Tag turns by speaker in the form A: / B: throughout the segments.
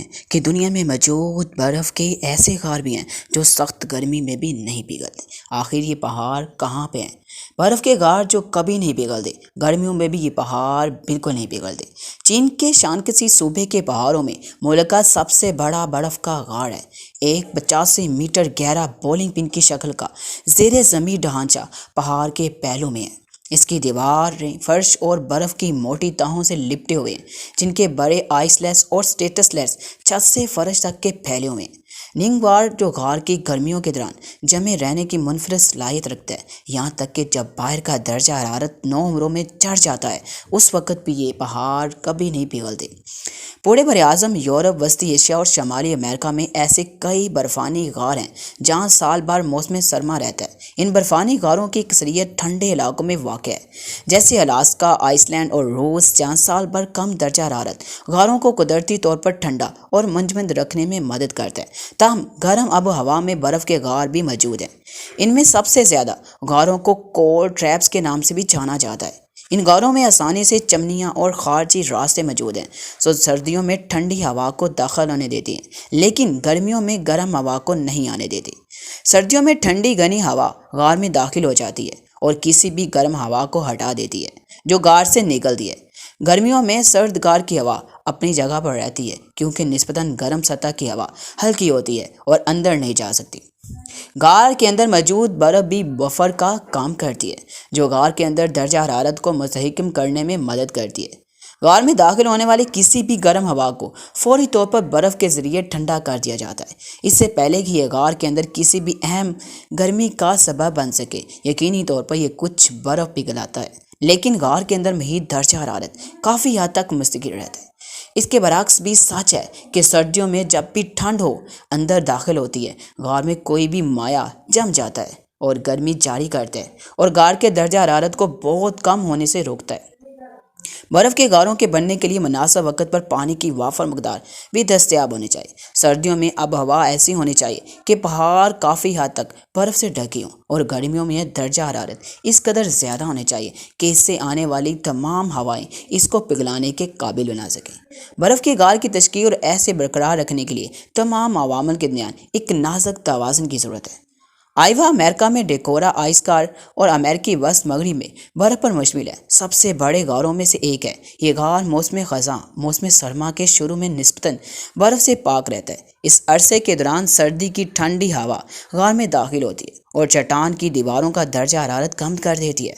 A: ہیں کہ دنیا میں موجود برف کے ایسے غار بھی ہیں جو سخت گرمی میں بھی نہیں پگھلتے۔ آخر یہ پہاڑ کہاں پہ ہیں؟ برف کے غار جو کبھی نہیں پگھلتے، گرمیوں میں بھی یہ پہاڑ بالکل نہیں پگھلتے۔ چین کے شانگسی صوبے کے پہاڑوں میں ملک کا سب سے بڑا برف کا غار ہے۔ ایک 85 میٹر گہرا بولنگ پن کی شکل کا زیر زمین ڈھانچہ پہاڑ کے پہلو میں ہے۔ اس کی دیواریں فرش اور برف کی موٹی تہوں سے لپٹے ہوئے ہیں، جن کے بڑے آئس لیس اور سٹیٹس لیس چھت سے فرش تک کے پھیلے ہوئے ہیں۔ ننگ وار جو غار کی گرمیوں کے دوران جمے رہنے کی منفرد صلاحیت رکھتا ہے، یہاں تک کہ جب باہر کا درجہ حرارت 9 امروں میں چڑھ جاتا ہے، اس وقت بھی یہ پہاڑ کبھی نہیں پگھلتے۔ پورے براعظم یورپ، وسطی ایشیا اور شمالی امریکہ میں ایسے کئی برفانی غار ہیں جہاں سال بھر موسم سرما رہتا ہے۔ ان برفانی غاروں کی اکثریت ٹھنڈے علاقوں میں واقع ہے، جیسے الاسکا، آئس لینڈ اور روس، جہاں سال بھر کم درجہ حرارت غاروں کو قدرتی طور پر ٹھنڈا اور منجمد رکھنے میں مدد کرتا ہے۔ تاہم گرم آب و ہوا میں برف کے غار بھی موجود ہیں۔ ان میں سب سے زیادہ غاروں کو کولڈ ٹریپس کے نام سے بھی جانا جاتا ہے۔ ان غاروں میں آسانی سے چمنیاں اور خارجی راستے موجود ہیں، جو سردیوں میں ٹھنڈی ہوا کو داخل ہونے دیتی ہیں، لیکن گرمیوں میں گرم ہوا کو نہیں آنے دیتی۔ سردیوں میں ٹھنڈی گھنی ہوا غار میں داخل ہو جاتی ہے اور کسی بھی گرم ہوا کو ہٹا دیتی ہے جو غار سے نکلتی ہے۔ گرمیوں میں سرد غار کی ہوا اپنی جگہ پر رہتی ہے، کیونکہ نسبتاً گرم سطح کی ہوا ہلکی ہوتی ہے اور اندر نہیں جا سکتی۔ غار کے اندر موجود برف بھی بفر کا کام کرتی ہے، جو غار کے اندر درجہ حرارت کو مستحکم کرنے میں مدد کرتی ہے۔ غار میں داخل ہونے والی کسی بھی گرم ہوا کو فوری طور پر برف کے ذریعے ٹھنڈا کر دیا جاتا ہے، اس سے پہلے کہ یہ غار کے اندر کسی بھی اہم گرمی کا سبب بن سکے۔ یقینی طور پر یہ کچھ برف پگھلاتا ہے، لیکن غار کے اندر محیط درجہ حرارت کافی حد تک مستقر رہتا ہے۔ اس کے برعکس بھی سچ ہے کہ سردیوں میں جب بھی ٹھنڈ ہو اندر داخل ہوتی ہے، غار میں کوئی بھی مائع جم جاتا ہے اور گرمی جاری کرتا ہے اور غار کے درجہ حرارت کو بہت کم ہونے سے روکتا ہے۔ برف کے غاروں کے بننے کے لیے مناسب وقت پر پانی کی وافر مقدار بھی دستیاب ہونی چاہیے۔ سردیوں میں آب و ہوا ایسی ہونی چاہیے کہ پہاڑ کافی حد تک برف سے ڈھکے ہوں، اور گرمیوں میں درجہ حرارت اس قدر زیادہ ہونے چاہیے کہ اس سے آنے والی تمام ہوائیں اس کو پگھلانے کے قابل بنا سکیں۔ برف کے غار کی تشکیل اور ایسے برقرار رکھنے کے لیے تمام عوامل کے درمیان ایک نازک توازن کی ضرورت ہے۔ آئیوا امریکہ میں ڈیکورا آئس غار اور امریکی وسط مغرب میں برف پر مشتمل ہے، سب سے بڑے غاروں میں سے ایک ہے۔ یہ غار موسم خزاں، موسم سرما کے شروع میں نسبتاً برف سے پاک رہتا ہے۔ اس عرصے کے دوران سردی کی ٹھنڈی ہوا غار میں داخل ہوتی ہے اور چٹان کی دیواروں کا درجہ حرارت کم کر دیتی ہے،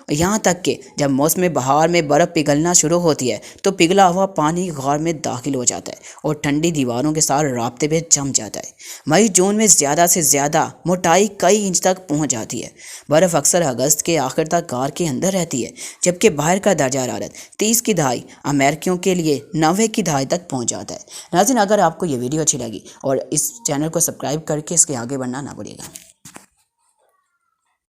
A: یہاں تک کہ جب موسم بہار میں برف پگھلنا شروع ہوتی ہے تو پگھلا ہوا پانی غار میں داخل ہو جاتا ہے اور ٹھنڈی دیواروں کے ساتھ رابطے میں جم جاتا ہے۔ مئی جون میں زیادہ سے زیادہ موٹائی کئی انچ تک پہنچ جاتی ہے۔ برف اکثر اگست کے آخر تک غار کے اندر رہتی ہے، جبکہ باہر کا درجہ حرارت 30 کی دہائی امریکیوں کے لیے 90 کی دہائی تک پہنچ جاتا ہے۔ ناظرین، اگر آپ کو یہ ویڈیو اچھی لگی اور اس چینل کو سبسکرائب کر کے اس کے آگے بڑھنا نہ بھولیے گا۔